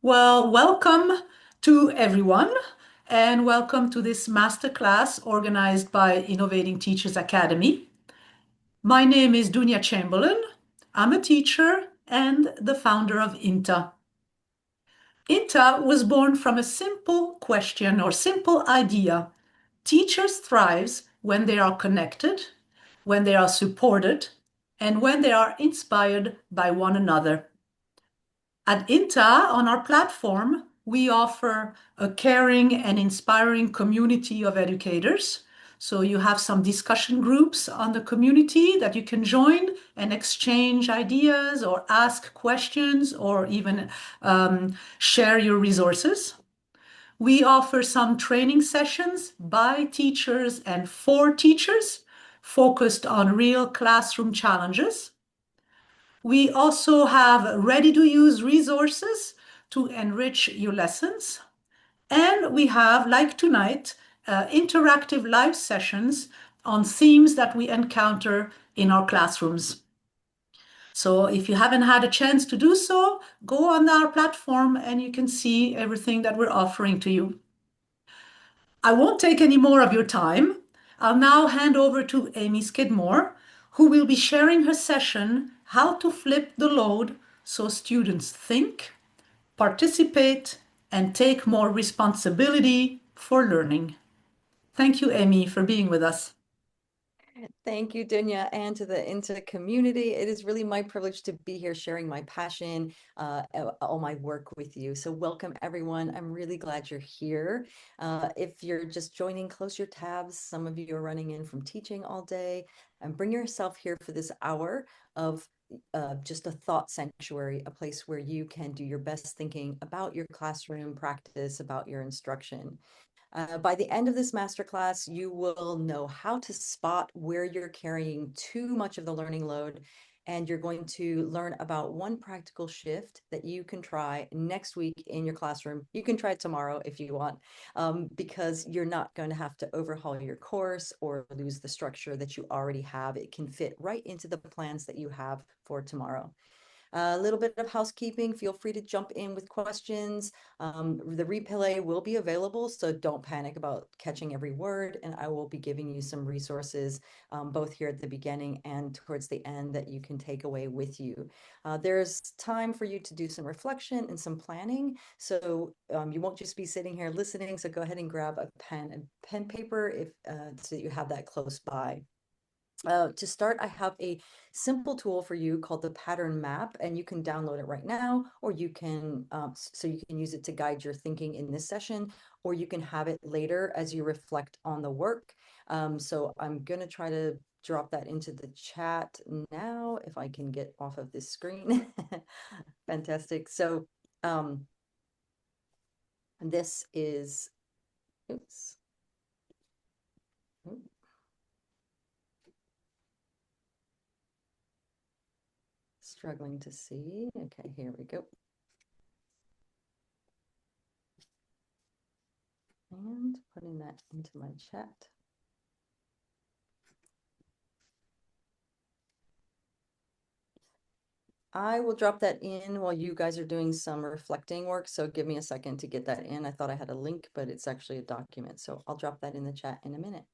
Well, welcome to everyone, and welcome to this masterclass organized by Innovating Teachers Academy. My name is Dunya Chamberlain. I'm a teacher and the founder of INTA. INTA was born from a simple question or simple idea. Teachers thrive when they are connected, when they are supported, and when they are inspired by one another. At INTA, on our platform, we offer a caring and inspiring community of educators. So you have some discussion groups on the community that you can join and exchange ideas or ask questions or even share your resources. We offer some training sessions by teachers and for teachers focused on real classroom challenges. We also have ready-to-use resources to enrich your lessons. And we have, like tonight, interactive live sessions on themes that we encounter in our classrooms. So if you haven't had a chance to do so, go on our platform and you can see everything that we're offering to you. I won't take any more of your time. I'll now hand over to Amy Skidmore, who will be sharing her session, How to Flip the Load so Students Think, Participate, and Take More Responsibility for Learning. Thank you, Amy, for being with us. Thank you, Dunya, and to the INTA community. It is really my privilege to be here sharing my passion, all my work with you. So welcome, everyone. I'm really glad you're here. If you're just joining, close your tabs. Some of you are running in from teaching all day, and bring yourself here for this hour of just a thought sanctuary, a place where you can do your best thinking about your classroom practice, about your instruction. By the end of this masterclass, you will know how to spot where you're carrying too much of the learning load, and you're going to learn about one practical shift that you can try next week in your classroom. You can try it tomorrow if you want, because you're not going to have to overhaul your course or lose the structure that you already have. It can fit right into the plans that you have for tomorrow. A little bit of housekeeping. Feel free to jump in with questions. The replay will be available, so don't panic about catching every word. And I will be giving you some resources, both here at the beginning and towards the end, that you can take away with you. There's time for you to do some reflection and some planning. So you won't just be sitting here listening. So go ahead and grab a pen and paper so that you have that close by. To start, I have a simple tool for you called the pattern map, and you can download it right now, or you can so you can use it to guide your thinking in this session, or you can have it later as you reflect on the work. So I'm going to try to drop that into the chat now if I can get off of this screen. Fantastic. So this is, oops. Struggling to see. Okay, here we go. And putting that into my chat. I will drop that in while you guys are doing some reflecting work. So give me a second to get that in. I thought I had a link, but it's actually a document. So I'll drop that in the chat in a minute.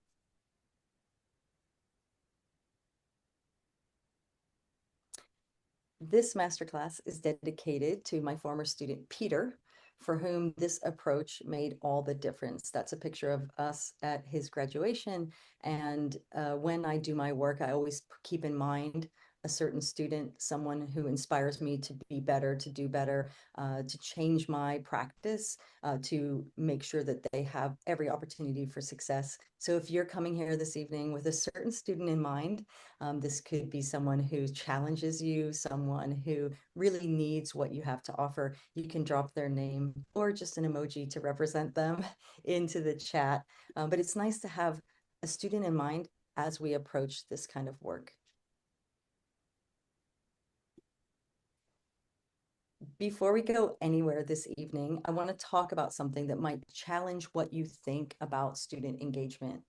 This masterclass is dedicated to my former student, Peter, for whom this approach made all the difference. That's a picture of us at his graduation. And when I do my work, I always keep in mind a certain student, someone who inspires me to be better, to do better, to change my practice, to make sure that they have every opportunity for success. So if you're coming here this evening with a certain student in mind, this could be someone who challenges you, someone who really needs what you have to offer. You can drop their name or just an emoji to represent them into the chat. But it's nice to have a student in mind as we approach this kind of work. Before we go anywhere this evening, I want to talk about something that might challenge what you think about student engagement.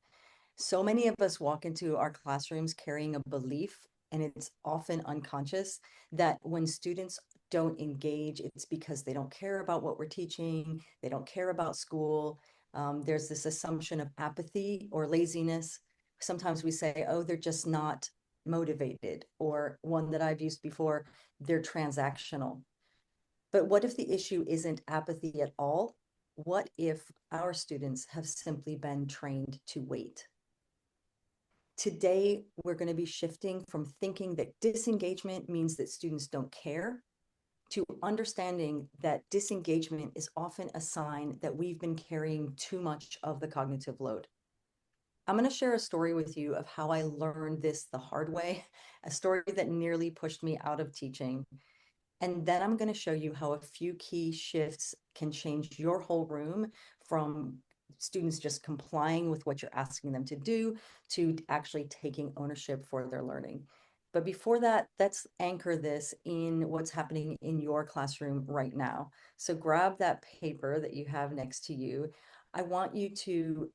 So many of us walk into our classrooms carrying a belief, and it's often unconscious, that when students don't engage, it's because they don't care about what we're teaching, they don't care about school. There's this assumption of apathy or laziness. Sometimes we say, oh, they're just not motivated, or one that I've used before, they're transactional. But what if the issue isn't apathy at all? What if our students have simply been trained to wait? Today, we're going to be shifting from thinking that disengagement means that students don't care to understanding that disengagement is often a sign that we've been carrying too much of the cognitive load. I'm going to share a story with you of how I learned this the hard way, a story that nearly pushed me out of teaching. And then I'm going to show you how a few key shifts can change your whole room from students just complying with what you're asking them to do to actually taking ownership for their learning. But before that, let's anchor this in what's happening in your classroom right now. So grab that paper that you have next to you. I want you to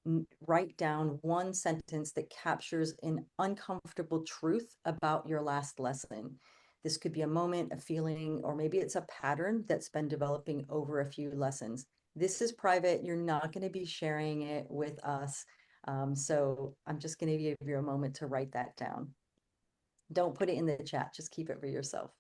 write down one sentence that captures an uncomfortable truth about your last lesson. This could be a moment, a feeling, or maybe it's a pattern that's been developing over a few lessons. This is private. You're not going to be sharing it with us. So I'm just going to give you a moment to write that down. Don't put it in the chat. Just keep it for yourself.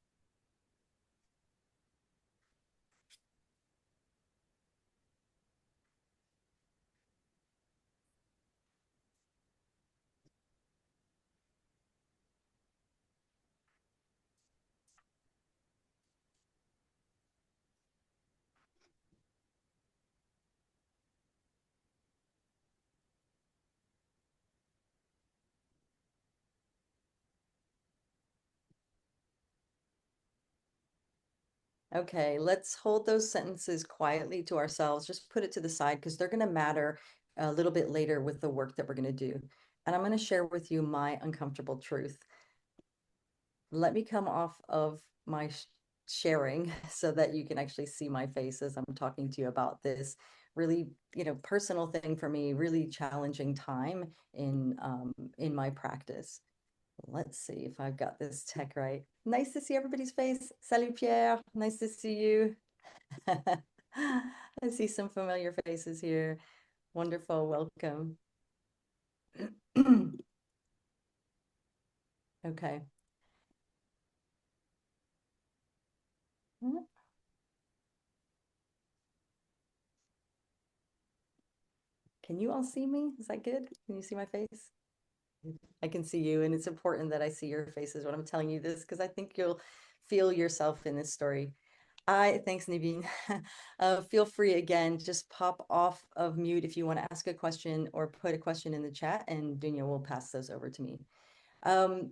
Okay, let's hold those sentences quietly to ourselves. Just put it to the side because they're going to matter a little bit later with the work that we're going to do. And I'm going to share with you my uncomfortable truth. Let me come off of my sharing so that you can actually see my face as I'm talking to you about this really, personal thing for me, really challenging time in my practice. Let's see if I've got this tech right. Nice to see everybody's face. Salut, Pierre. Nice to see you. I see some familiar faces here. Wonderful. Welcome. Okay. Can you all see me? Is that good? Can you see my face? I can see you, and it's important that I see your faces when I'm telling you this because I think you'll feel yourself in this story. Thanks, Naveen. Feel free again, just pop off of mute if you want to ask a question or put a question in the chat, and Dunya will pass those over to me. Um,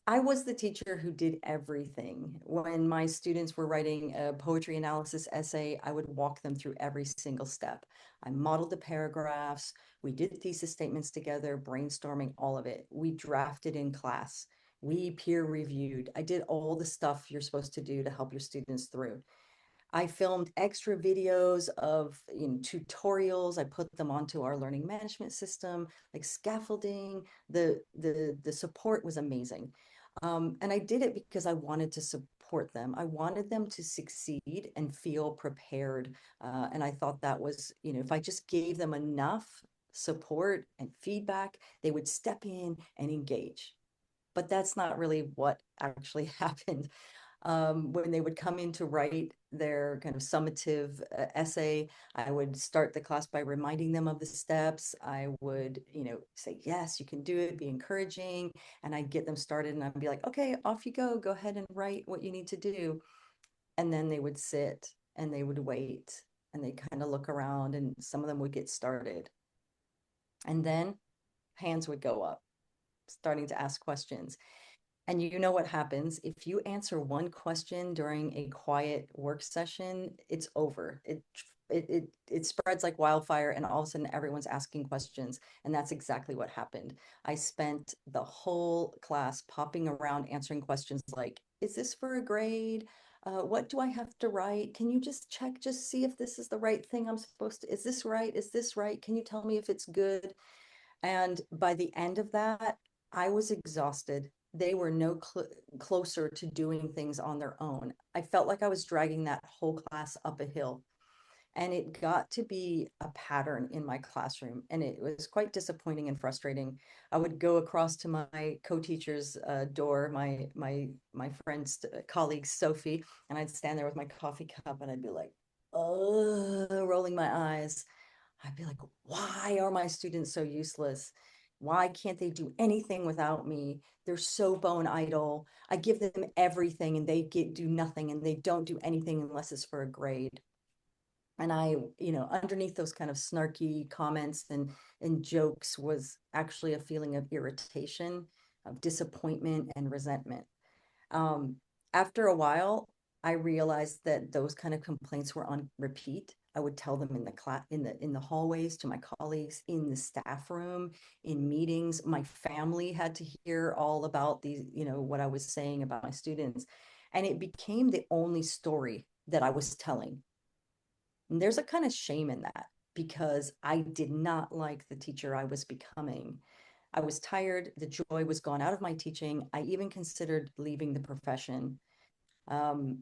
I was the teacher who did everything. When my students were writing a poetry analysis essay, I would walk them through every single step. I modeled the paragraphs. We did thesis statements together, brainstorming all of it. We drafted in class. We peer reviewed. I did all the stuff you're supposed to do to help your students through. I filmed extra videos of tutorials. I put them onto our learning management system, like scaffolding. The support was amazing. And I did it because I wanted to support them. I wanted them to succeed and feel prepared. And I thought that was, if I just gave them enough support and feedback, they would step in and engage. But that's not really what actually happened. When they would come in to write their kind of summative essay, I would start the class by reminding them of the steps. I would, say, yes, you can do it, be encouraging. And I'd get them started and I'd be like, okay, off you go ahead and write what you need to do. And then they would sit and they would wait and they kind of look around and some of them would get started. And then hands would go up, starting to ask questions. And you know what happens if you answer one question during a quiet work session, it's over. It spreads like wildfire, and all of a sudden everyone's asking questions. And that's exactly what happened. I spent the whole class popping around answering questions like, is this for a grade? What do I have to write? Can you just check, just see if this is the right thing I'm supposed to, is this right? Is this right? Can you tell me if it's good? And by the end of that, I was exhausted. they were no closer to doing things on their own. I felt like I was dragging that whole class up a hill. And it got to be a pattern in my classroom. And it was quite disappointing and frustrating. I would go across to my co-teacher's door, my friend's colleague, Sophie, and I'd stand there with my coffee cup and I'd be like, oh, rolling my eyes. I'd be like, why are my students so useless? Why can't they do anything without me? They're so bone idle. I give them everything and they do nothing, and they don't do anything unless it's for a grade. And underneath those kind of snarky comments and jokes was actually a feeling of irritation, of disappointment and resentment. um, After a while, I realized that those kind of complaints were on repeat. I would tell them in the class, in the hallways, to my colleagues, in the staff room, in meetings. My family had to hear all about these, what I was saying about my students, and it became the only story that I was telling. And there's a kind of shame in that, because I did not like the teacher I was becoming. I was tired. The joy was gone out of my teaching. I even considered leaving the profession. Um,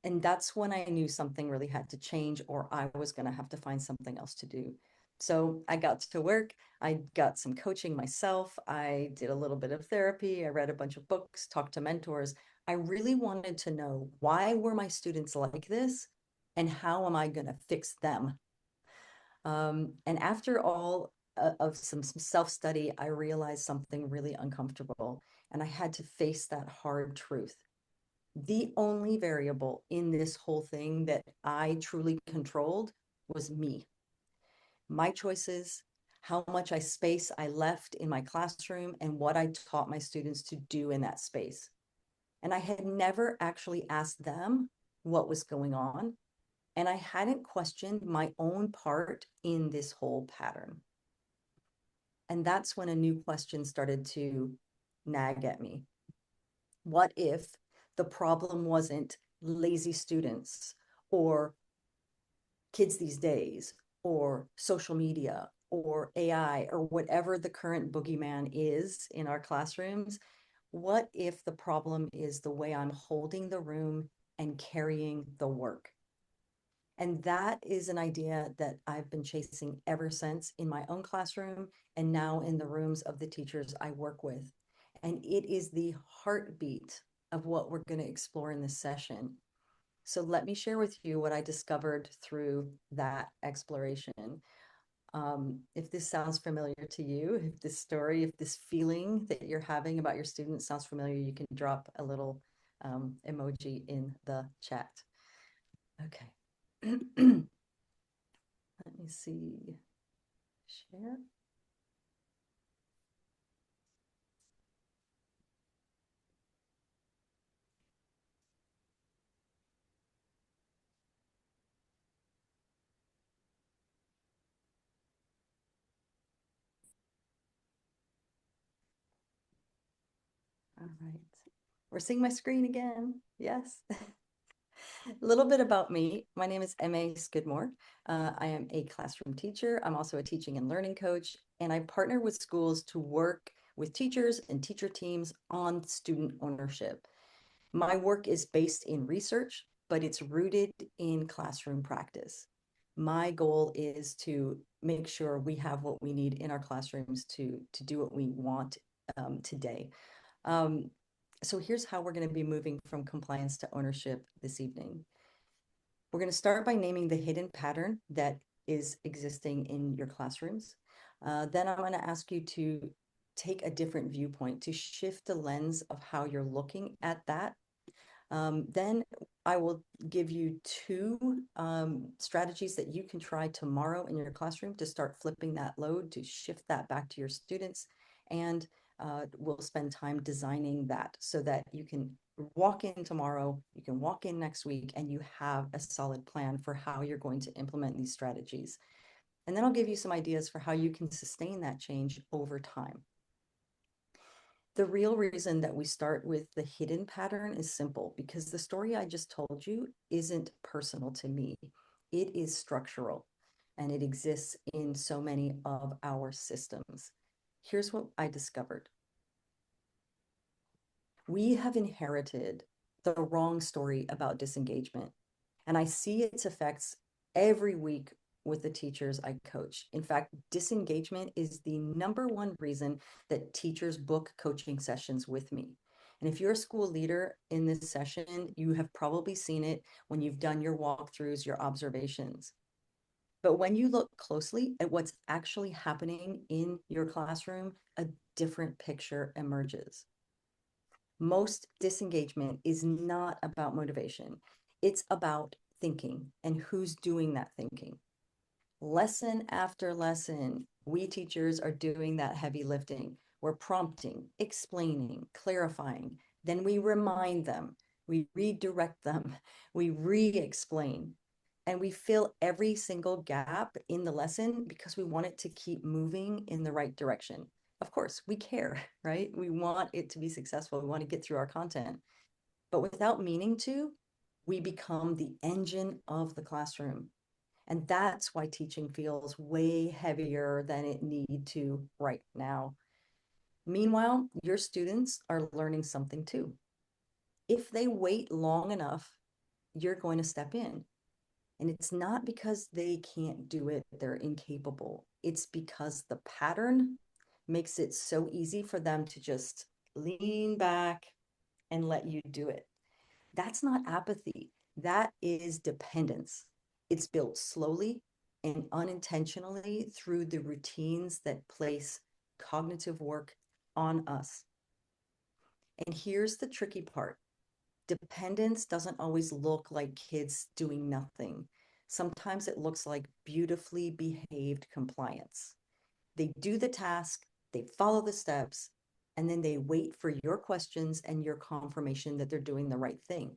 and that's when I knew something really had to change, or I was going to have to find something else to do. So I got to work. I got some coaching myself. I did a little bit of therapy. I read a bunch of books, talked to mentors. I really wanted to know, why were my students like this? And how am I going to fix them? And after all of some self-study, I realized something really uncomfortable, and I had to face that hard truth. The only variable in this whole thing that I truly controlled was me, my choices, how much space I left in my classroom, and what I taught my students to do in that space. And I had never actually asked them what was going on, and I hadn't questioned my own part in this whole pattern. And that's when a new question started to nag at me. What if the problem wasn't lazy students, or kids these days, or social media, or AI, or whatever the current boogeyman is in our classrooms? What if the problem is the way I'm holding the room and carrying the work? And that is an idea that I've been chasing ever since, in my own classroom and now in the rooms of the teachers I work with. And it is the heartbeat of what we're going to explore in this session. So let me share with you what I discovered through that exploration. If this sounds familiar to you, if this story, if this feeling that you're having about your students sounds familiar, you can drop a little emoji in the chat. Okay. Let me see. Share. All right. We're seeing my screen again. Yes. A little bit about me. My name is M.A. Skidmore. I am a classroom teacher. I'm also a teaching and learning coach, and I partner with schools to work with teachers and teacher teams on student ownership. My work is based in research, but it's rooted in classroom practice. My goal is to make sure we have what we need in our classrooms to do what we want today. Um, so here's how we're going to be moving from compliance to ownership this evening. We're going to start by naming the hidden pattern that is existing in your classrooms. Then I'm going to ask you to take a different viewpoint, to shift the lens of how you're looking at that. Then I will give you two strategies that you can try tomorrow in your classroom to start flipping that load, to shift that back to your students. And we'll spend time designing that so that you can walk in tomorrow, you can walk in next week, and you have a solid plan for how you're going to implement these strategies. And then I'll give you some ideas for how you can sustain that change over time. The real reason that we start with the hidden pattern is simple, because the story I just told you isn't personal to me. It is structural, and it exists in so many of our systems. Here's what I discovered. We have inherited the wrong story about disengagement. And I see its effects every week with the teachers I coach. In fact, disengagement is the number one reason that teachers book coaching sessions with me. And if you're a school leader in this session, you have probably seen it when you've done your walkthroughs, your observations. But when you look closely at what's actually happening in your classroom, a different picture emerges. Most disengagement is not about motivation. It's about thinking and who's doing that thinking. Lesson after lesson, we teachers are doing that heavy lifting. We're prompting, explaining, clarifying. Then we remind them, we redirect them, we re explain, and we fill every single gap in the lesson because we want it to keep moving in the right direction. Of course, we care, right? We want it to be successful. We want to get through our content. But without meaning to, we become the engine of the classroom. And that's why teaching feels way heavier than it need to right now. Meanwhile, your students are learning something too. If they wait long enough, you're going to step in. And it's not because they can't do it, they're incapable. It's because the pattern makes it so easy for them to just lean back and let you do it. That's not apathy, that is dependence. It's built slowly and unintentionally through the routines that place cognitive work on us. And here's the tricky part: dependence doesn't always look like kids doing nothing. Sometimes it looks like beautifully behaved compliance. They do the task, they follow the steps, and then they wait for your questions and your confirmation that they're doing the right thing.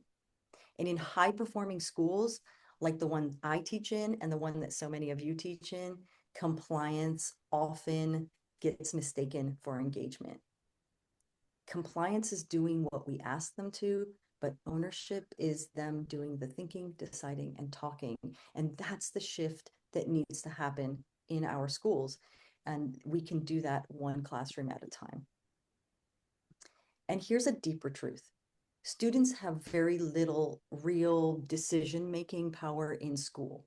And in high performing schools, like the one I teach in and the one that so many of you teach in, compliance often gets mistaken for engagement. Compliance is doing what we ask them to, but ownership is them doing the thinking, deciding, and talking. And that's the shift that needs to happen in our schools. And we can do that one classroom at a time. And here's a deeper truth: students have very little real decision-making power in school.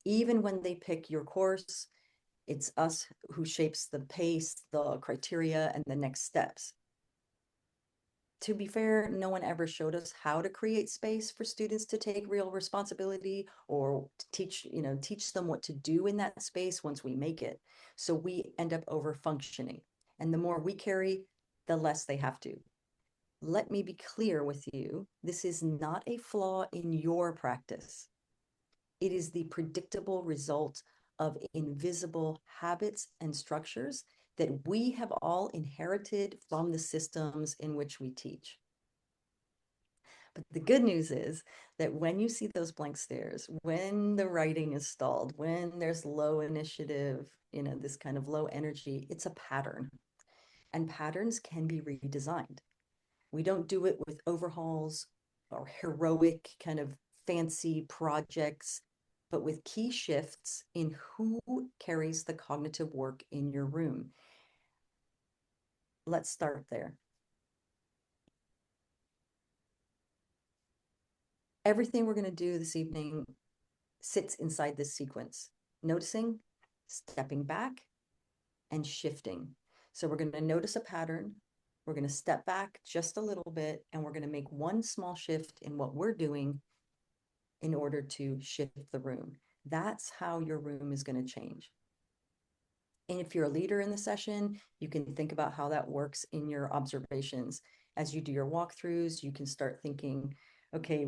Even when they pick your course, it's us who shapes the pace, the criteria, and the next steps. To be fair, no one ever showed us how to create space for students to take real responsibility or teach them what to do in that space once we make it. So we end up over functioning. And the more we carry, the less they have to. Let me be clear with you, this is not a flaw in your practice. It is the predictable result of invisible habits and structures that we have all inherited from the systems in which we teach. But the good news is that when you see those blank stares, when the writing is stalled, when there's low initiative, this kind of low energy, it's a pattern. And patterns can be redesigned. We don't do it with overhauls or heroic kind of fancy projects, but with key shifts in who carries the cognitive work in your room. Let's start there. Everything we're going to do this evening sits inside this sequence: noticing, stepping back, and shifting. So we're going to notice a pattern. We're going to step back just a little bit, and we're going to make one small shift in what we're doing in order to shift the room. That's how your room is going to change. And if you're a leader in the session, you can think about how that works in your observations. As you do your walkthroughs, you can start thinking, okay,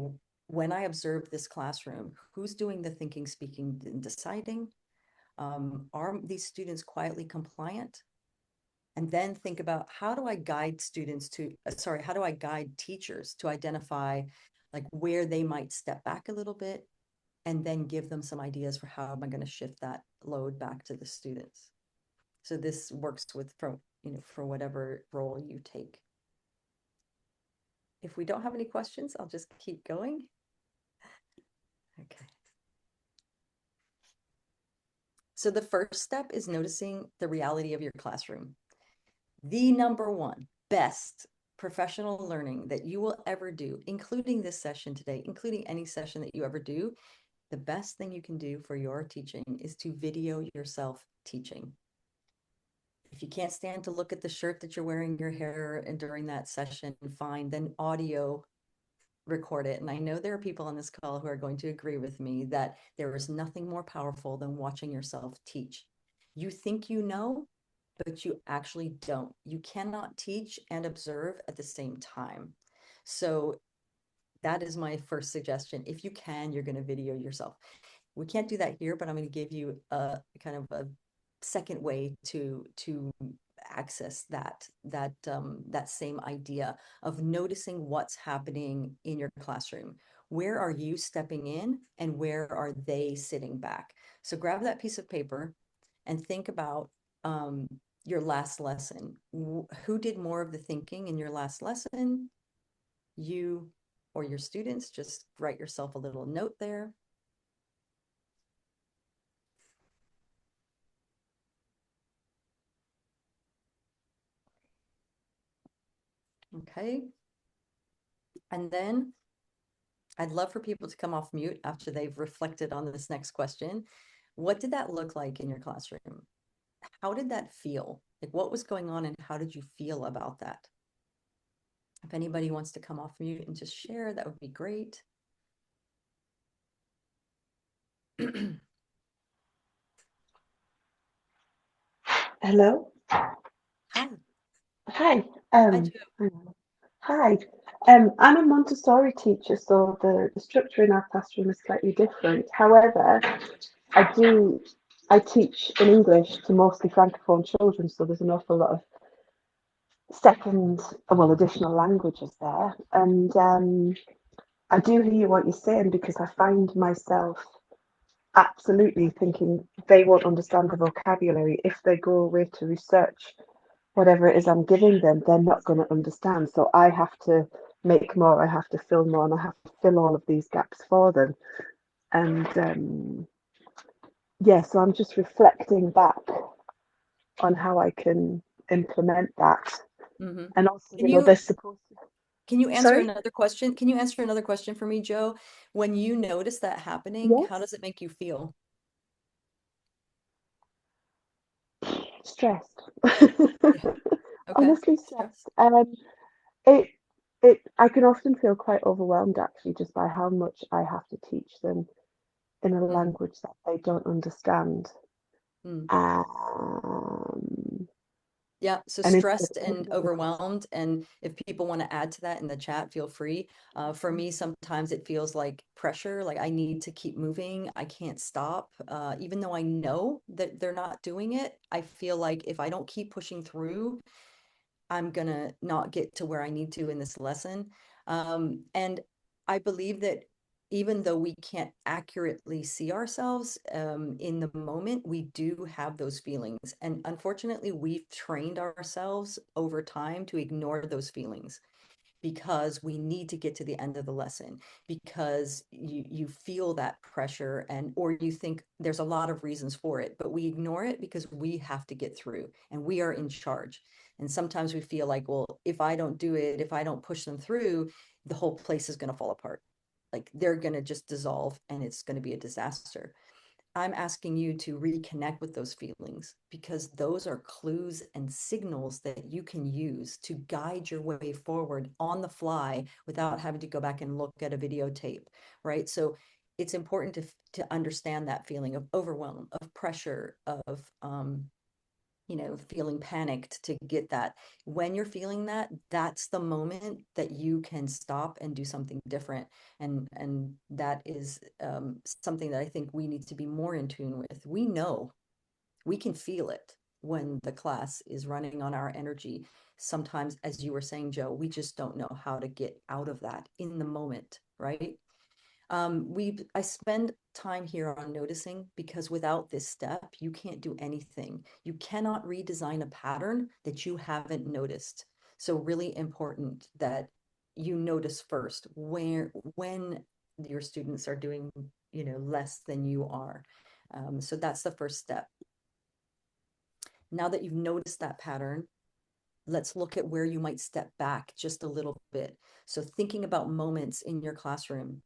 when I observe this classroom, who's doing the thinking, speaking, and deciding? Are these students quietly compliant? And then think about, how do I guide teachers to identify like where they might step back a little bit, and then give them some ideas for how am I going to shift that load back to the students. So this works for whatever role you take. If we don't have any questions, I'll just keep going. Okay. So the first step is noticing the reality of your classroom. The number one best professional learning that you will ever do, including this session today, including any session that you ever do, the best thing you can do for your teaching is to video yourself teaching. If you can't stand to look at the shirt that you're wearing, your hair, and during that session, fine, then audio record it. And I know there are people on this call who are going to agree with me that there is nothing more powerful than watching yourself teach. You think you know, but you actually don't. You cannot teach and observe at the same time. So that is my first suggestion. If you can, you're going to video yourself. We can't do that here, but I'm going to give you a kind of a second way to access that same idea of noticing what's happening in your classroom. Where are you stepping in and where are they sitting back? So grab that piece of paper and think about your last lesson. Who did more of the thinking in your last lesson? You or your students? Just write yourself a little note there. Okay. And then I'd love for people to come off mute after they've reflected on this next question. What did that look like in your classroom? How did that feel? Like what was going on and how did you feel about that? If anybody wants to come off mute and just share, that would be great. Hello. Hi. Hi. Hi, Joe. Hang on. Hi. I'm a Montessori teacher, so the structure in our classroom is slightly different. However, I do I teach in English to mostly Francophone children, so there's an awful lot of second, well, additional languages there. And I do hear what you're saying because I find myself absolutely thinking they won't understand the vocabulary if they go away to research whatever it is I'm giving them, they're not going to understand. So I have to make more, I have to fill more, and I have to fill all of these gaps for them. And yeah, so I'm just reflecting back on how I can implement that. Mm-hmm. And also, Can they're you supposed can you to. answer Sorry? another question? Can you answer another question for me, Joe? When you notice that happening, how Yes, does it make you feel? stressed. Yeah. Okay. Honestly, Stress. stressed. It, I can often feel quite overwhelmed actually just by how much I have to teach them in a Mm, language that they don't understand. mm. Um, Yeah, so and instead stressed and of overwhelmed. And if people want to add to that in the chat, feel free. For me, sometimes it feels like pressure, like I need to keep moving. I can't stop. Even though I know that they're not doing it, I feel like if I don't keep pushing through, I'm gonna not get to where I need to in this lesson. And I believe that even though we can't accurately see ourselves in the moment, we do have those feelings. And unfortunately, we've trained ourselves over time to ignore those feelings because we need to get to the end of the lesson because you feel that pressure and or you think there's a lot of reasons for it, but we ignore it because we have to get through and we are in charge. And sometimes we feel like, well, if I don't do it, if I don't push them through, the whole place is going to fall apart. Like they're going to just dissolve and it's going to be a disaster. I'm asking you to reconnect with those feelings because those are clues and signals that you can use to guide your way forward on the fly without having to go back and look at a videotape, right? So it's important to understand that feeling of overwhelm, of pressure, of feeling panicked to get that. When you're feeling that, that's the moment that you can stop and do something different. And that is something that I think we need to be more in tune with. We know, we can feel it when the class is running on our energy. Sometimes, as you were saying, Joe, we just don't know how to get out of that in the moment, right? I spend time here on noticing because without this step, you can't do anything. You cannot redesign a pattern that you haven't noticed. So really important that you notice first when your students are doing, less than you are. So that's the first step. Now that you've noticed that pattern, let's look at where you might step back just a little bit. So thinking about moments in your classroom,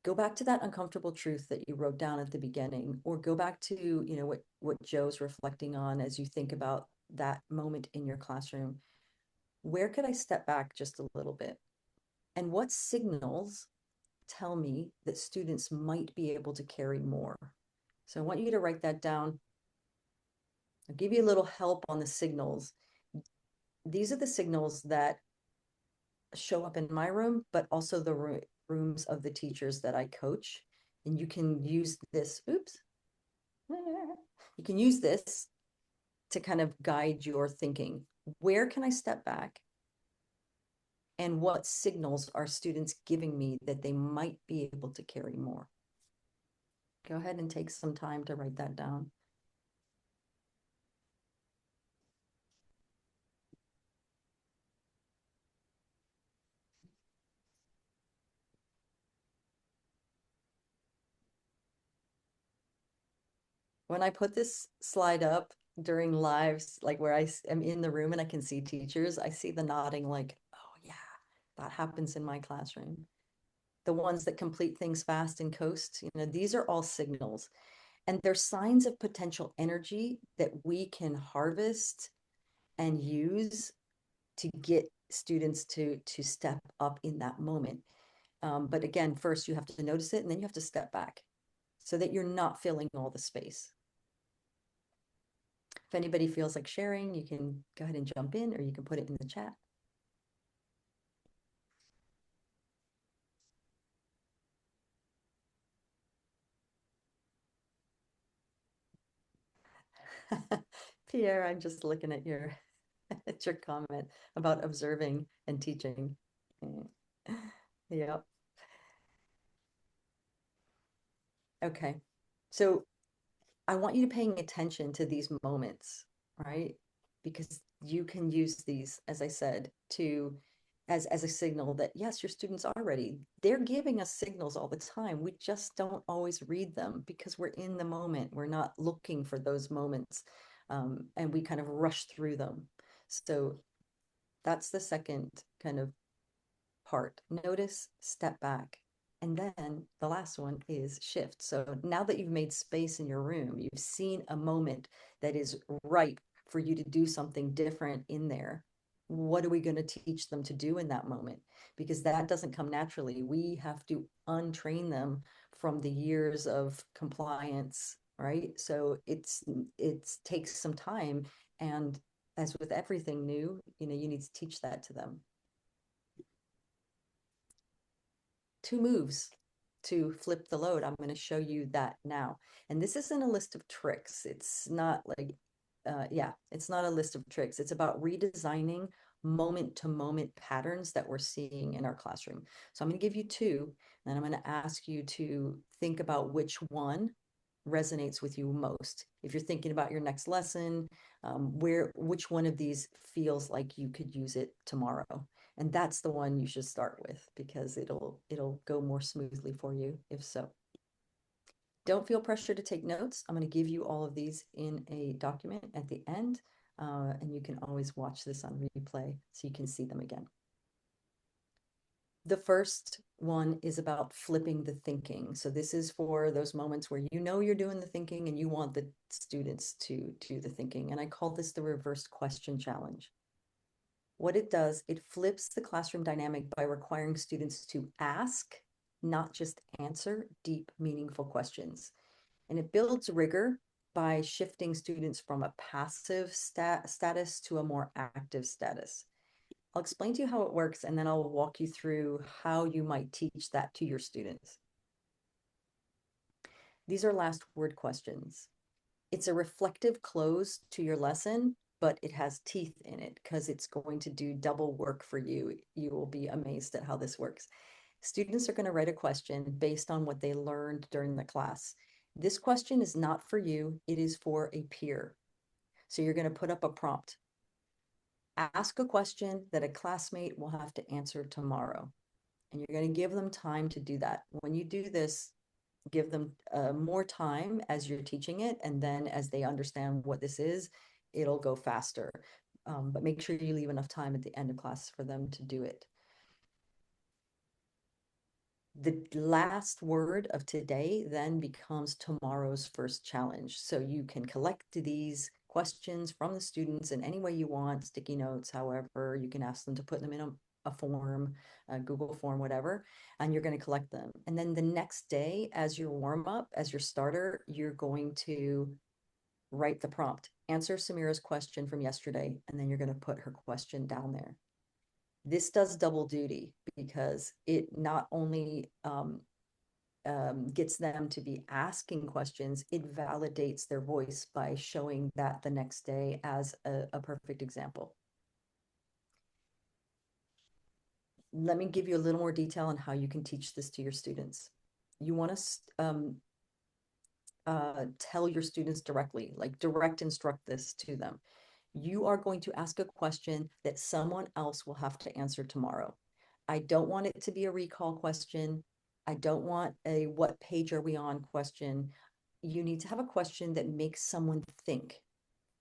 go back to that uncomfortable truth that you wrote down at the beginning, or go back to, what Joe's reflecting on as you think about that moment in your classroom. Where could I step back just a little bit? And what signals tell me that students might be able to carry more? So I want you to write that down. I'll give you a little help on the signals. These are the signals that show up in my room, but also the rooms of the teachers that I coach. And you can use this, oops, you can use this to kind of guide your thinking. Where can I step back? And what signals are students giving me that they might be able to carry more? Go ahead and take some time to write that down. When I put this slide up during lives, like where I am in the room and I can see teachers, I see the nodding like, oh yeah, that happens in my classroom. The ones that complete things fast and coast, these are all signals. And they're signs of potential energy that we can harvest and use to get students to step up in that moment. But again, first you have to notice it and then you have to step back so that you're not filling all the space. If anybody feels like sharing, you can go ahead and jump in or you can put it in the chat. Pierre, I'm just looking at your at your comment about observing and teaching. Yep. Okay. So I want you to paying attention to these moments, right? Because you can use these, as I said, to as a signal that yes, your students are ready. They're giving us signals all the time. We just don't always read them because we're in the moment. We're not looking for those moments, and we kind of rush through them. So that's the second kind of part. Notice, step back. And then the last one is shift. So now that you've made space in your room, you've seen a moment that is ripe for you to do something different in there. What are we going to teach them to do in that moment? Because that doesn't come naturally. We have to untrain them from the years of compliance, right? So it takes some time. And as with everything new, you need to teach that to them. 2 moves to flip the load. I'm going to show you that now. And this isn't a list of tricks. It's not like, yeah, it's not a list of tricks. It's about redesigning moment to moment patterns that we're seeing in our classroom. So I'm going to give you 2, and I'm going to ask you to think about which one resonates with you most. If you're thinking about your next lesson, which one of these feels like you could use it tomorrow? And that's the one you should start with because it'll go more smoothly for you if so. Don't feel pressure to take notes. I'm going to give you all of these in a document at the end, and you can always watch this on replay so you can see them again. The first one is about flipping the thinking. So this is for those moments where you're doing the thinking and you want the students to do the thinking. And I call this the reversed question challenge. What it does, it flips the classroom dynamic by requiring students to ask, not just answer deep, meaningful questions. And it builds rigor by shifting students from a passive status to a more active status. I'll explain to you how it works, and then I'll walk you through how you might teach that to your students. These are last word questions. It's a reflective close to your lesson, but it has teeth in it because it's going to do double work for you. You will be amazed at how this works. Students are going to write a question based on what they learned during the class. This question is not for you, it is for a peer. So you're going to put up a prompt. Ask a question that a classmate will have to answer tomorrow. And you're going to give them time to do that. When you do this, give them more time as you're teaching it. And then as they understand what this is, it'll go faster. but make sure you leave enough time at the end of class for them to do it. The last word of today then becomes tomorrow's first challenge. So you can collect these questions from the students in any way you want, sticky notes, however, you can ask them to put them in a form, a Google form, whatever, and you're going to collect them. And then the next day, as your warm up, as your starter, you're going to write the prompt, answer Samira's question from yesterday, and then you're going to put her question down there. This does double duty because it not only gets them to be asking questions, it validates their voice by showing that the next day as a perfect example. Let me give you a little more detail on how you can teach this to your students. You want to tell your students directly, like direct instruct this to them. You are going to ask a question that someone else will have to answer tomorrow. I don't want it to be a recall question. I don't want a what page are we on question. You need to have a question that makes someone think.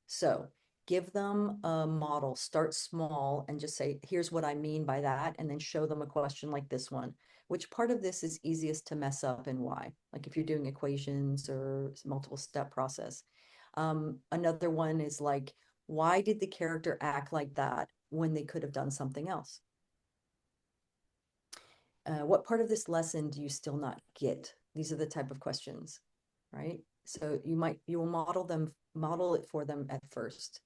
So give them a model, start small and just say, here's what I mean by that. And then show them a question like this one. Which part of this is easiest to mess up and why? Like if you're doing equations or multiple step process. Another one is like, why did the character act like that when they could have done something else? What part of this lesson do you still not get? These are the type of questions, right? So you will model it for them at first.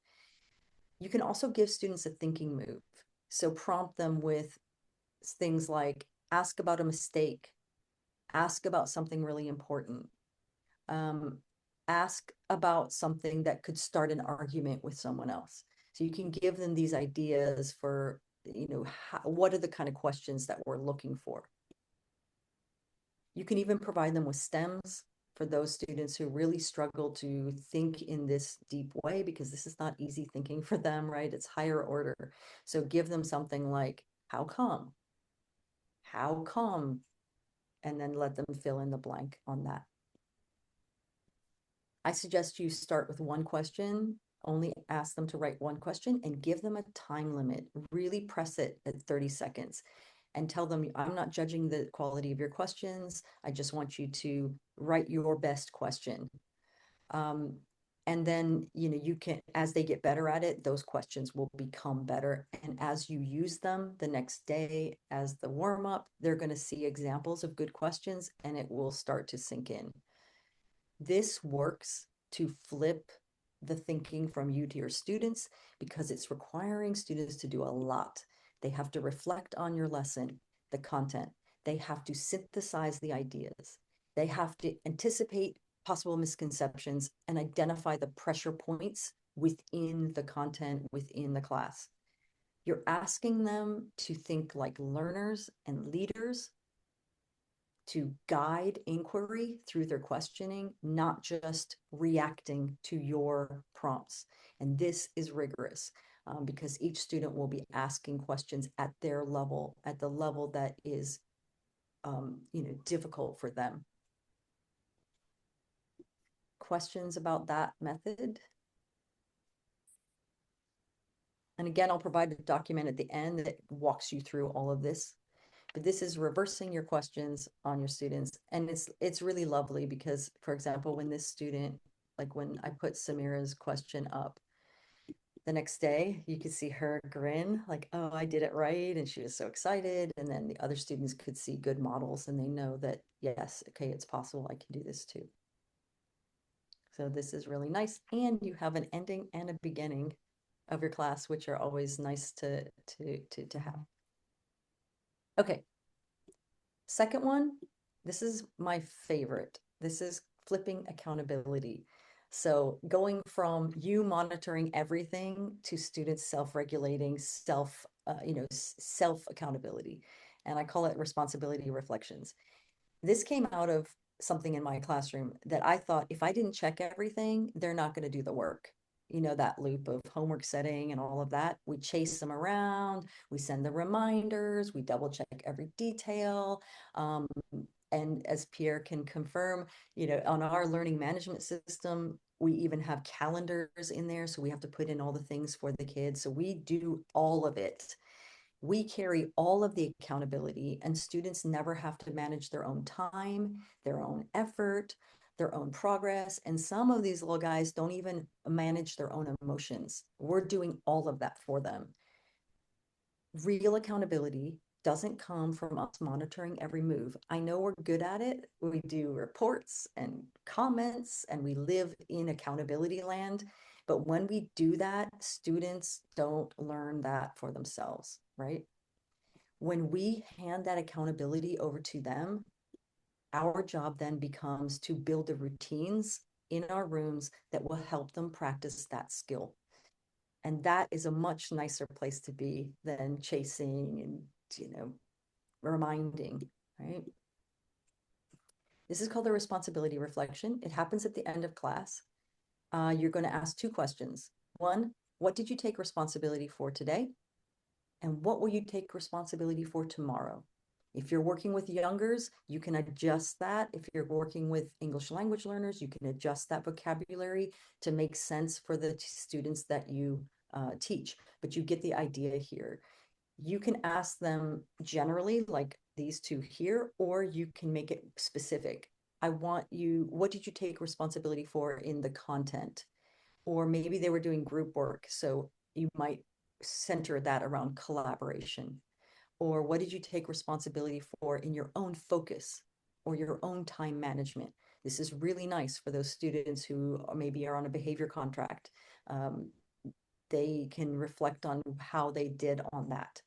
You can also give students a thinking move. So prompt them with things like ask about a mistake, ask about something really important, um, ask about something that could start an argument with someone else. So you can give them these ideas for, what are the kind of questions that we're looking for. You can even provide them with stems for those students who really struggle to think in this deep way, because this is not easy thinking for them, right? It's higher order. So give them something like, how come? How come? And then let them fill in the blank on that. I suggest you start with one question, only ask them to write one question and give them a time limit. Really press it at 30 seconds and tell them, I'm not judging the quality of your questions. I just want you to write your best question. And then, you can, as they get better at it, those questions will become better. And as you use them the next day as the warm up, they're going to see examples of good questions and it will start to sink in. This works to flip the thinking from you to your students because it's requiring students to do a lot. They have to reflect on your lesson, the content. They have to synthesize the ideas. They have to anticipate possible misconceptions and identify the pressure points within the content, within the class. You're asking them to think like learners and leaders, to guide inquiry through their questioning, not just reacting to your prompts. And this is rigorous because each student will be asking questions at their level, at the level that is, difficult for them. Questions about that method? And again, I'll provide a document at the end that walks you through all of this. But this is reversing your questions on your students. And it's really lovely because, for example, when this student, like when I put Samira's question up, the next day you could see her grin like, oh, I did it right. And she was so excited. And then the other students could see good models and they know that, yes, okay, it's possible I can do this too. So this is really nice. And you have an ending and a beginning of your class, which are always nice to have. Okay. Second one, this is my favorite. This is flipping accountability. So going from you monitoring everything to students self-regulating, self accountability. And I call it responsibility reflections. This came out of something in my classroom that I thought if I didn't check everything, they're not going to do the work. That loop of homework setting and all of that. We chase them around, we send the reminders, we double check every detail. And as Pierre can confirm, on our learning management system, we even have calendars in there. So we have to put in all the things for the kids. So we do all of it. We carry all of the accountability, and students never have to manage their own time, their own effort, their own progress. And some of these little guys don't even manage their own emotions. We're doing all of that for them. Real accountability doesn't come from us monitoring every move. I know we're good at it. We do reports and comments, and we live in accountability land. But when we do that, students don't learn that for themselves, right? When we hand that accountability over to them, our job then becomes to build the routines in our rooms that will help them practice that skill. And that is a much nicer place to be than chasing and, reminding, right? This is called a responsibility reflection. It happens at the end of class. You're going to ask two questions. One, what did you take responsibility for today? And what will you take responsibility for tomorrow? If you're working with youngers, you can adjust that. If you're working with English language learners, you can adjust that vocabulary to make sense for the students that you teach. But you get the idea here. You can ask them generally, like these two here, or you can make it specific. What did you take responsibility for in the content? Or maybe they were doing group work. So you might center that around collaboration. Or what did you take responsibility for in your own focus or your own time management? This is really nice for those students who maybe are on a behavior contract. They can reflect on how they did on that.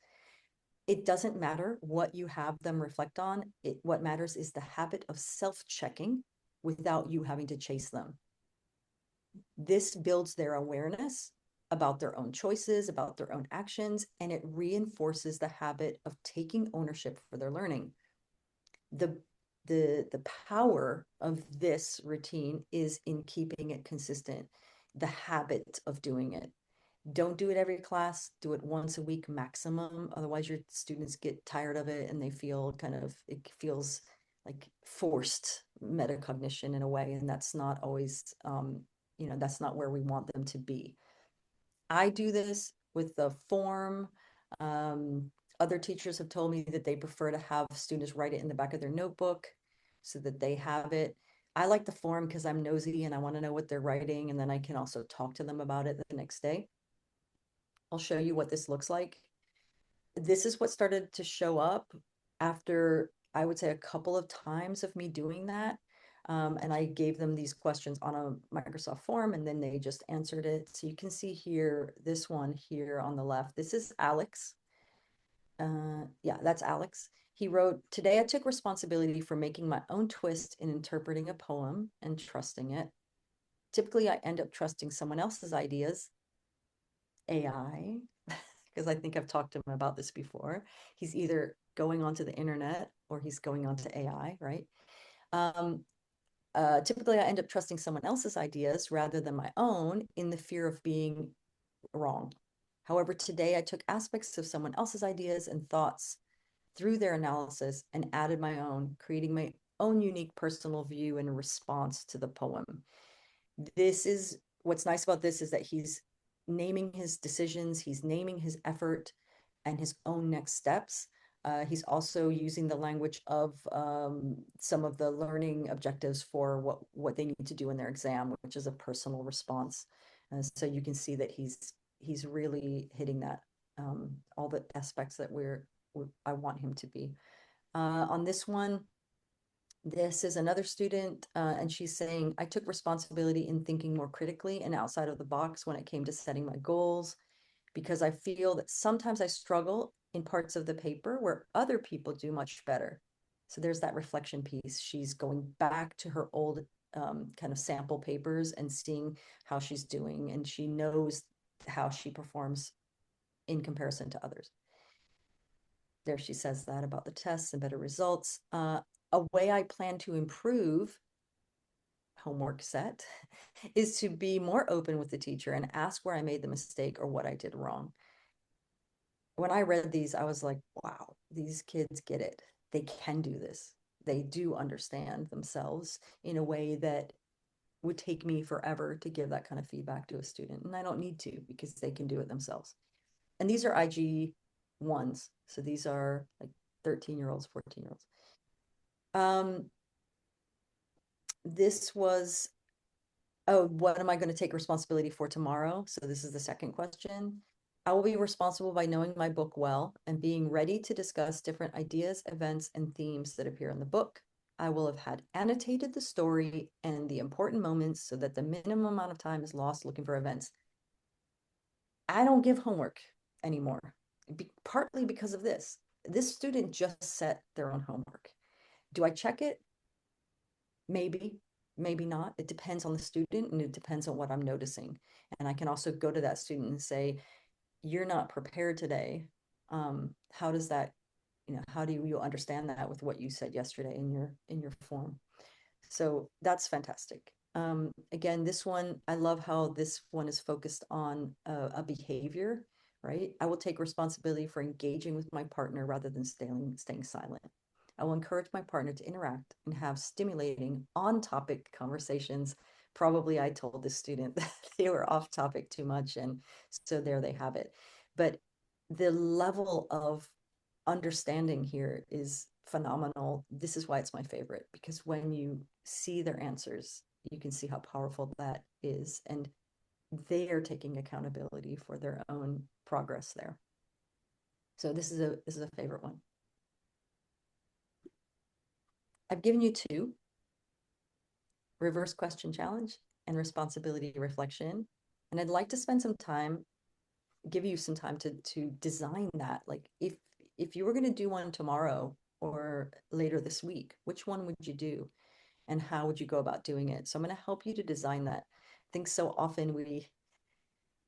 It doesn't matter what you have them reflect on. What matters is the habit of self-checking without you having to chase them. This builds their awareness about their own choices, about their own actions, and it reinforces the habit of taking ownership for their learning. The power of this routine is in keeping it consistent, the habit of doing it. Don't do it every class, do it once a week maximum. Otherwise, your students get tired of it and they feel it feels like forced metacognition in a way. And that's not always, that's not where we want them to be. I do this with the form. Um, Other teachers have told me that they prefer to have students write it in the back of their notebook so that they have it. I like the form because I'm nosy and I want to know what they're writing, and then I can also talk to them about it the next day. I'll show you what this looks like. This is what started to show up after, I would say, a couple of times of me doing that. And I gave them these questions on a Microsoft form, and then they just answered it. So you can see here, this one here on the left, this is Alex. Yeah, that's Alex. He wrote, today I took responsibility for making my own twist in interpreting a poem and trusting it. Typically, I end up trusting someone else's ideas, AI, because I think I've talked to him about this before. He's either going onto the internet or he's going onto AI, right? Typically, I end up trusting someone else's ideas rather than my own in the fear of being wrong. However, today I took aspects of someone else's ideas and thoughts through their analysis and added my own, creating my own unique personal view in response to the poem. This is what's nice about this is that he's naming his decisions, he's naming his effort and his own next steps. He's also using the language of some of the learning objectives for what they need to do in their exam, which is a personal response. So you can see that he's really hitting that all the aspects that I want him to be. On this one, this is another student, and she's saying, I took responsibility in thinking more critically and outside of the box when it came to setting my goals, because I feel that sometimes I struggle in parts of the paper where other people do much better. So there's that reflection piece. She's going back to her old kind of sample papers and seeing how she's doing, and she knows how she performs in comparison to others. There she says that about the tests and better results. A way I plan to improve homework set is to be more open with the teacher and ask where I made the mistake or what I did wrong. When I read these, I was like, wow, these kids get it. They can do this. they do understand themselves in a way that would take me forever to give that kind of feedback to a student. And I don't need to because they can do it themselves. And these are IG ones. So these are like 13-year-olds, 14-year-olds. This was, oh, what am I going to take responsibility for tomorrow? So this is the second question. I will be responsible by knowing my book well and being ready to discuss different ideas, events, and themes that appear in the book. I will have had annotated the story and the important moments so that the minimum amount of time is lost looking for events. I don't give homework anymore, partly because of this. This student just set their own homework. Do I check it? Maybe, maybe not. It depends on the student and it depends on what I'm noticing. And I can also go to that student and say, you're not prepared today. How does that, how do you understand that with what you said yesterday in your form? So that's fantastic. Again, this one, I love how this one is focused on a behavior, right? I will take responsibility for engaging with my partner rather than staying silent. I will encourage my partner to interact and have stimulating on-topic conversations. Probably I told this student that they were off topic too much, and so there they have it. But the level of understanding here is phenomenal. This is why it's my favorite, because when you see their answers, you can see how powerful that is. And they are taking accountability for their own progress there. So this is a favorite one. I've given you two: reverse question challenge and responsibility reflection. And I'd like to spend some time, give you some time to design that. Like if you were going to do one tomorrow or later this week, which one would you do? And how would you go about doing it? So I'm going to help you to design that. I think so often we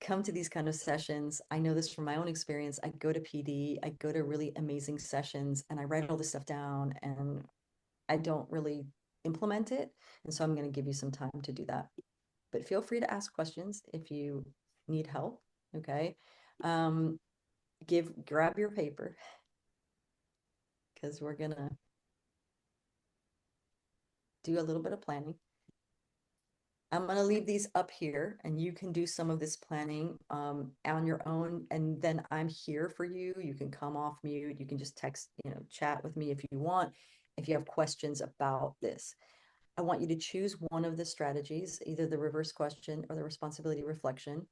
come to these kind of sessions. I know this from my own experience. I go to PD, I go to really amazing sessions, and I write all this stuff down and I don't really implement it. And so I'm going to give you some time to do that. But feel free to ask questions if you need help. Okay. Grab your paper because we're going to do a little bit of planning. I'm going to leave these up here and you can do some of this planning on your own. And then I'm here for you. You can come off mute. You can just text, chat with me if you want, if you have questions about this. I want you to choose one of the strategies, either the reverse question or the responsibility reflection.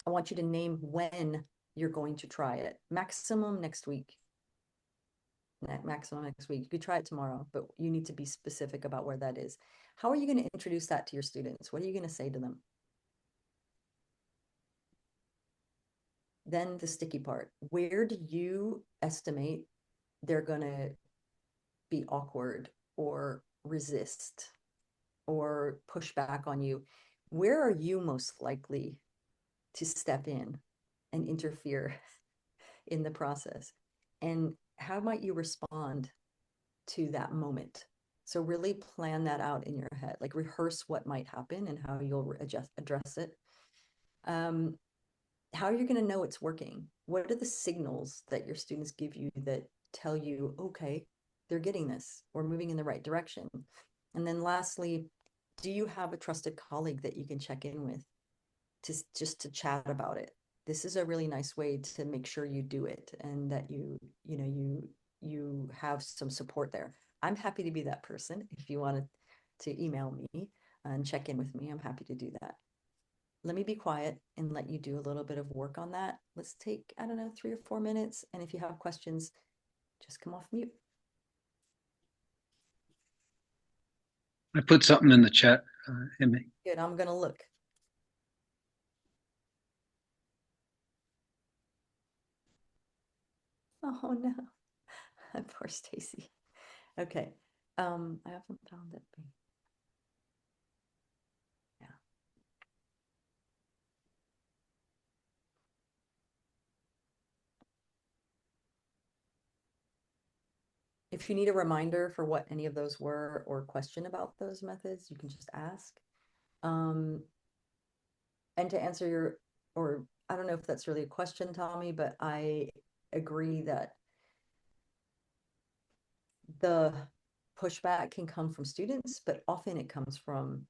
I want you to name when you're going to try it. Maximum next week. Maximum next week. You could try it tomorrow, but you need to be specific about where that is. How are you going to introduce that to your students? What are you going to say to them? Then the sticky part. Where do you estimate they're going to be awkward or resist or push back on you? Where are you most likely to step in and interfere in the process? And how might you respond to that moment? So really plan that out in your head, like rehearse what might happen and how you'll address it. How are you going to know it's working? What are the signals that your students give you that tell you, okay, they're getting this, we're moving in the right direction? And then lastly, do you have a trusted colleague that you can check in with to chat about it? This is a really nice way to make sure you do it and that you have some support there. I'm happy to be that person. If you wanted to email me and check in with me, I'm happy to do that. Let me be quiet and let you do a little bit of work on that. Let's take, I don't know, 3 or 4 minutes. And if you have questions, just come off mute. I put something in the chat, Emmy. Good, I'm gonna look. Oh no, poor Stacy. Okay, I haven't found it. Yeah. If you need a reminder for what any of those were or question about those methods, you can just ask. And to answer or I don't know if that's really a question, Tommy, but I agree that the pushback can come from students, but often it comes from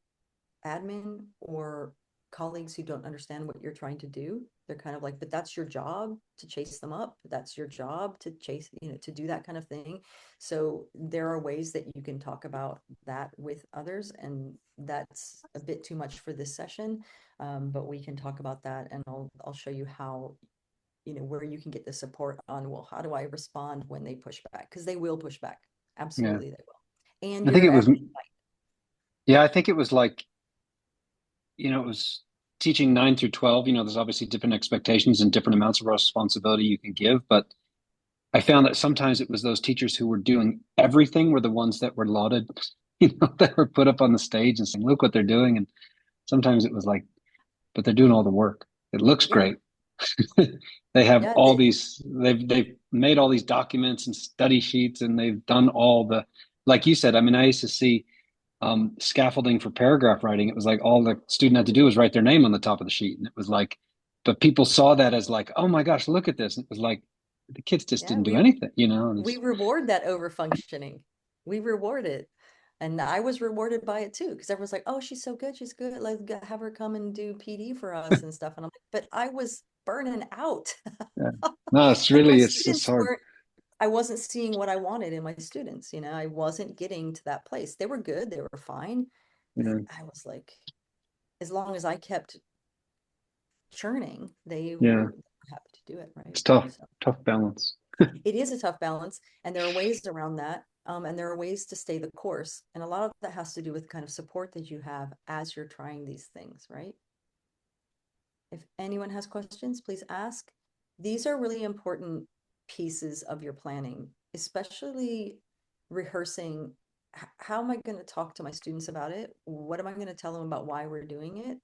admin or colleagues who don't understand what you're trying to do. They're kind of like, but that's your job to chase them up. That's your job to chase, to do that kind of thing. So there are ways that you can talk about that with others. And that's a bit too much for this session. But we can talk about that, and I'll show you how, where you can get the support on, well, how do I respond when they push back? Because they will push back. Yeah. Absolutely, they will. And I think you're it was, actually right. yeah, I think it was like, it was teaching 9 through 12. There's obviously different expectations and different amounts of responsibility you can give. But I found that sometimes it was those teachers who were doing everything were the ones that were lauded, that were put up on the stage and saying, look what they're doing. And sometimes it was like, but they're doing all the work. It looks Yeah. great. They have Yeah. all these, they've made all these documents and study sheets, and they've done all the, like you said, I mean, I used to see scaffolding for paragraph writing. It was like all the student had to do was write their name on the top of the sheet. And it was like, but people saw that as like, oh my gosh, look at this. And it was like, the kids just Yeah. didn't do anything, and We reward that over functioning. We reward it. And I was rewarded by it too, because everyone's like, oh, she's so good. She's good. Let's have her come and do PD for us and stuff. And I'm like, but I was burning out. yeah. No, it's And my really, it's students hard. weren't, I wasn't seeing what I wanted in my students. I wasn't getting to that place. They were good. They were fine. But Yeah. I was like, as long as I kept churning, they Yeah. were happy to do it. Right. It's tough, So tough balance. it is a tough balance, and there are ways around that. And there are ways to stay the course. And a lot of that has to do with kind of support that you have as you're trying these things, right? If anyone has questions, please ask. These are really important pieces of your planning, especially rehearsing. How am I going to talk to my students about it? What am I going to tell them about why we're doing it?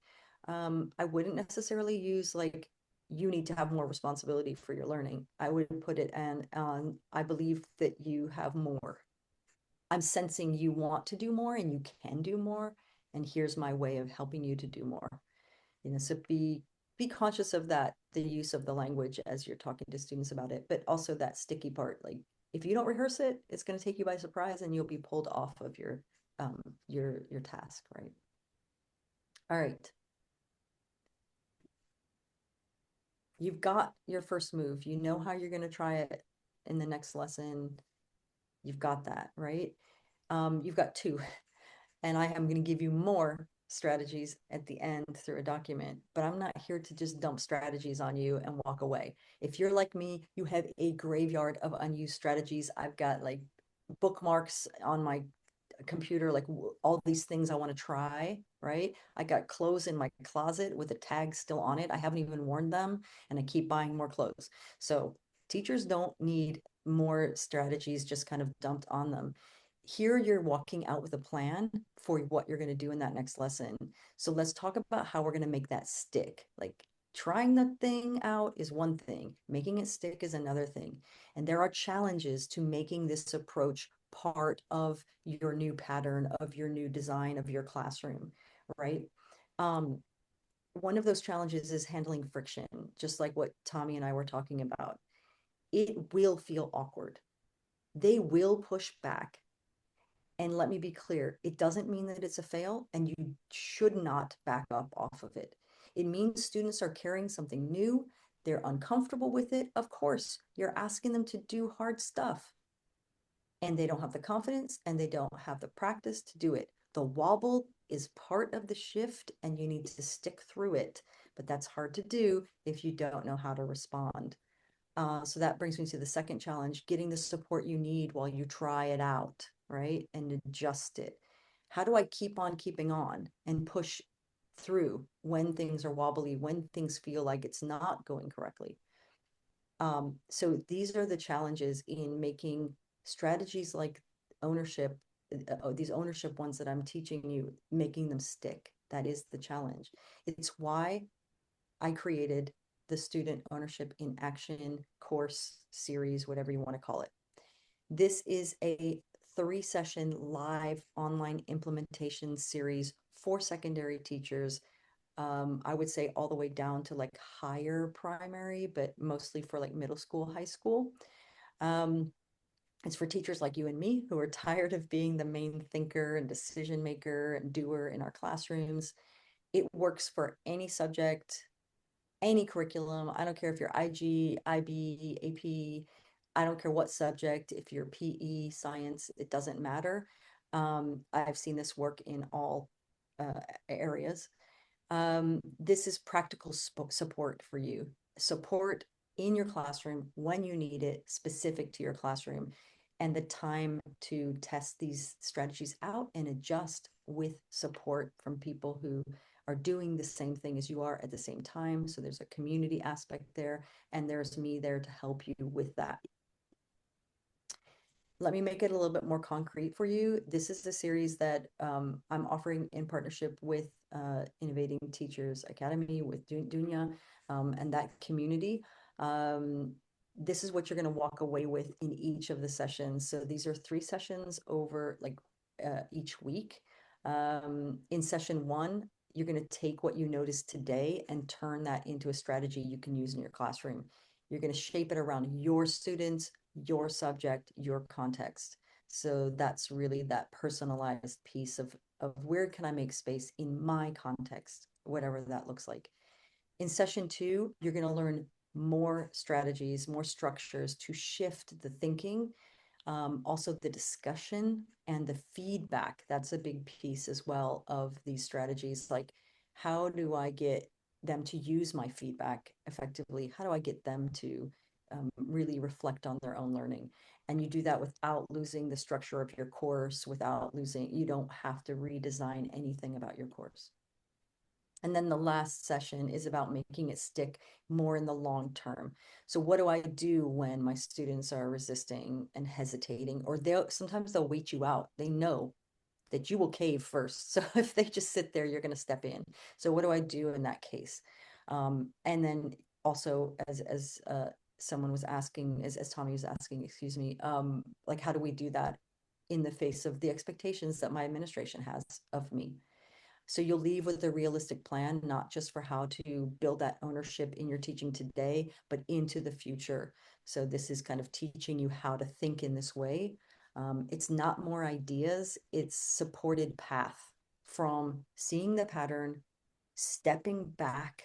I wouldn't necessarily use like, you need to have more responsibility for your learning. I would put it on, I believe that you have more. I'm sensing you want to do more and you can do more. And here's my way of helping you to do more. So be conscious of that, the use of the language as you're talking to students about it, but also that sticky part. Like, if you don't rehearse it, it's going to take you by surprise and you'll be pulled off of your task, right? All right. You've got your first move. You know how you're going to try it in the next lesson. You've got that, right? You've got two. And I am going to give you more strategies at the end through a document, but I'm not here to just dump strategies on you and walk away. If you're like me, you have a graveyard of unused strategies. I've got like bookmarks on my computer, like all these things I want to try, right? I got clothes in my closet with a tag still on it. I haven't even worn them, and I keep buying more clothes. So teachers don't need more strategies just kind of dumped on them. Here you're walking out with a plan for what you're going to do in that next lesson. So let's talk about how we're going to make that stick. Like, trying the thing out is one thing, making it stick is another thing. And there are challenges to making this approach part of your new pattern, of your new design of your classroom, right? One of those challenges is handling friction, just like what Tommy and I were talking about. It will feel awkward. They will push back. And let me be clear, it doesn't mean that it's a fail, and you should not back up off of it. It means students are carrying something new. They're uncomfortable with it. Of course, you're asking them to do hard stuff, and they don't have the confidence and they don't have the practice to do it. The wobble is part of the shift, and you need to stick through it. But that's hard to do if you don't know how to respond. So that brings me to the second challenge, getting the support you need while you try it out, right? And adjust it. How do I keep on keeping on and push through when things are wobbly, when things feel like it's not going correctly? So these are the challenges in making strategies like ownership, these ownership ones that I'm teaching you, making them stick. That is the challenge. It's why I created the Student Ownership in Action course series, whatever you want to call it. This is a 3-session live online implementation series for secondary teachers. I would say all the way down to like higher primary, but mostly for like middle school, high school. Um, It's for teachers like you and me who are tired of being the main thinker and decision maker and doer in our classrooms. It works for any subject, any curriculum. I don't care if you're IG, IB, AP, I don't care what subject, if you're PE, science, it doesn't matter. I've seen this work in all areas. This is practical support for you. Support in your classroom when you need it, specific to your classroom, and the time to test these strategies out and adjust with support from people who are doing the same thing as you are at the same time. So there's a community aspect there, and there's me there to help you with that. Let me make it a little bit more concrete for you. This is the series that I'm offering in partnership with Innovating Teachers Academy, with Dunya, and that community. This is what you're going to walk away with in each of the sessions. So these are 3 sessions over like each week. In session 1, you're going to take what you noticed today and turn that into a strategy you can use in your classroom. You're going to shape it around your students, your subject, your context. So that's really that personalized piece of where can I make space in my context, whatever that looks like. In session 2, you're going to learn more strategies, more structures to shift the thinking, also the discussion and the feedback. That's a big piece as well of these strategies. Like, how do I get them to use my feedback effectively? How do I get them to really reflect on their own learning? And you do that without losing the structure of your course, without losing, you don't have to redesign anything about your course. And then the last session is about making it stick more in the long term. So what do I do when my students are resisting and hesitating, or sometimes they'll wait you out. They know that you will cave first. So if they just sit there, you're going to step in. So what do I do in that case? And then also, as someone was asking, as Tommy was asking, excuse me, like, how do we do that in the face of the expectations that my administration has of me? So you'll leave with a realistic plan, not just for how to build that ownership in your teaching today, but into the future. So this is kind of teaching you how to think in this way. It's not more ideas, it's supported path from seeing the pattern, stepping back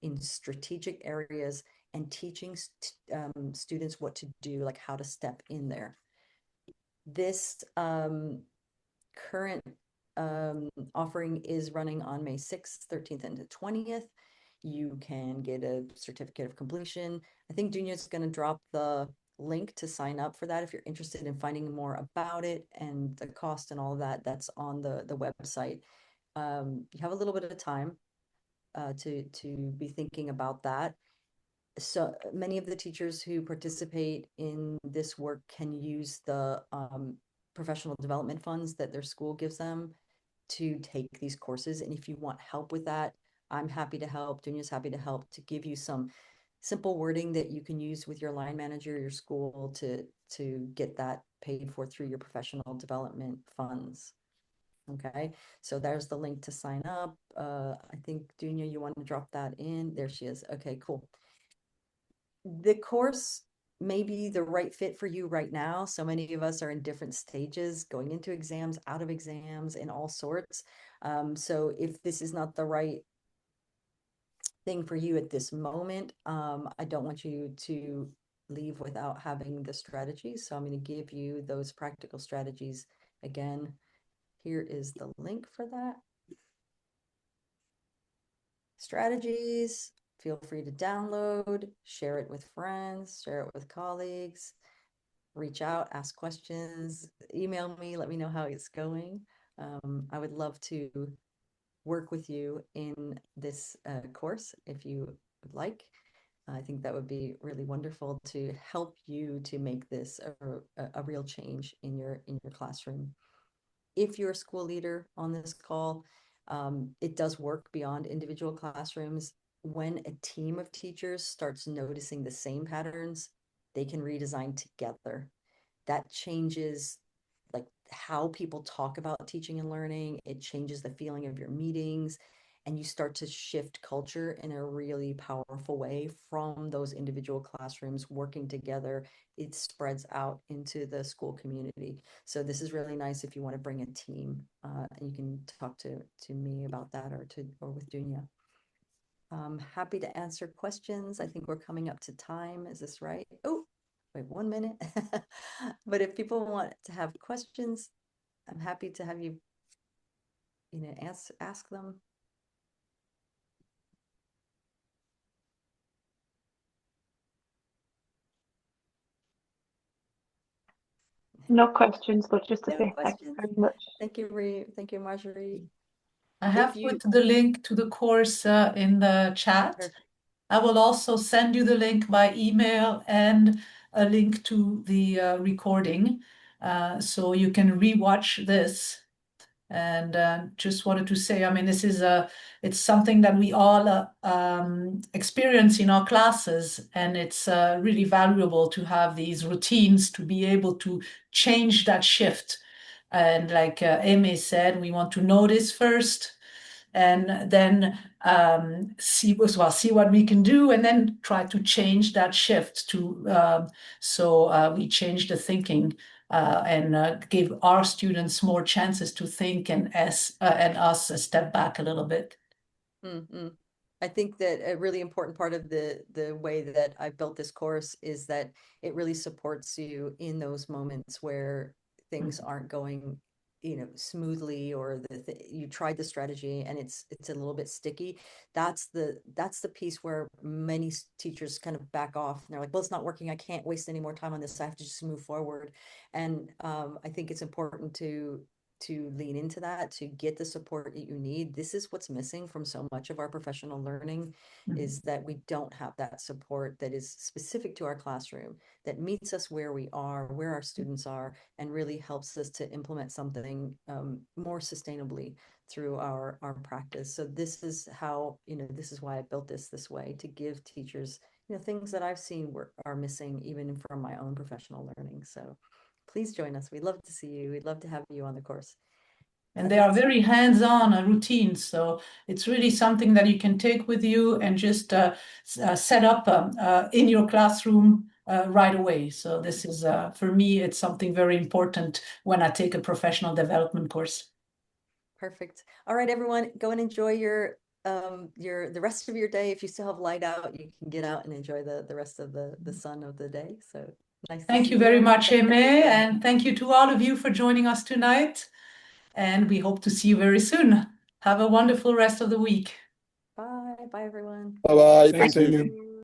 in strategic areas, and teaching students what to do, like how to step in there. This current offering is running on May 6th, 13th, and 20th. You can get a certificate of completion. I think Dunya is going to drop the link to sign up for that if you're interested in finding more about it and the cost and all of that. That's on the website. You have a little bit of time to be thinking about that. So many of the teachers who participate in this work can use the professional development funds that their school gives them to take these courses. And if you want help with that, I'm happy to help. Dunya's happy to help to give you some simple wording that you can use with your line manager, your school to get that paid for through your professional development funds. Okay, so there's the link to sign up. I think Dunya, you want to drop that in? There she is. Okay, cool. The course may be the right fit for you right now. So many of us are in different stages, going into exams, out of exams, and all sorts. So if this is not the right thing for you at this moment, I don't want you to leave without having the strategies. So I'm going to give you those practical strategies again. Here is the link for that. Strategies. Feel free to download, share it with friends, share it with colleagues, reach out, ask questions, email me, let me know how it's going. I would love to work with you in this course if you would like. I think that would be really wonderful to help you to make this a real change in your classroom. If you're a school leader on this call, it does work beyond individual classrooms. When a team of teachers starts noticing the same patterns, they can redesign together. That changes like how people talk about teaching and learning. It changes the feeling of your meetings. and you start to shift culture in a really powerful way from those individual classrooms working together. It spreads out into the school community. So this is really nice if you want to bring a team, and you can talk to me about that, or with Dunya. I'm happy to answer questions. I think we're coming up to time. Is this right? Oh, wait 1 minute. But if people want to have questions, I'm happy to have you, ask them. No questions, but just to No say thank you questions. very much. Thank you, Ree. Thank you, Marjorie. I have If you, put the link to the course in the chat. perfect. I will also send you the link by email and a link to the recording, so you can rewatch this. And just wanted to say, I mean, it's something that we all experience in our classes, and it's really valuable to have these routines to be able to change that shift. And like Amy said, we want to notice first, and then see what we can do, and then try to change that shift to so we change the thinking, and give our students more chances to think, and us step back a little bit. Mm-hmm. I think that a really important part of the way that I built this course is that it really supports you in those moments where things aren't going, smoothly, or you tried the strategy and it's a little bit sticky. That's the piece where many teachers kind of back off, and they're like, well, it's not working. I can't waste any more time on this. I have to just move forward. And I think it's important to lean into that, to get the support that you need. This is what's missing from so much of our professional learning, is that we don't have that support that is specific to our classroom, that meets us where we are, where our students are, and really helps us to implement something more sustainably through our practice. So this is how, this is why I built this way, to give teachers, things that I've seen are missing even from my own professional learning. So please join us. We'd love to see you. We'd love to have you on the course. And they are very hands-on routines, so it's really something that you can take with you and just set up in your classroom right away. So this is, for me, it's something very important when I take a professional development course. Perfect. All right, everyone, go and enjoy the rest of your day. If you still have light out, you can get out and enjoy the rest of the sun of the day. So nice to Thank see you very you. much, Thank Aimee, you. and thank you to all of you for joining us tonight. And we hope to see you very soon. Have a wonderful rest of the week. Bye. Bye, everyone. Bye bye. Thanks, Thank Amy. you.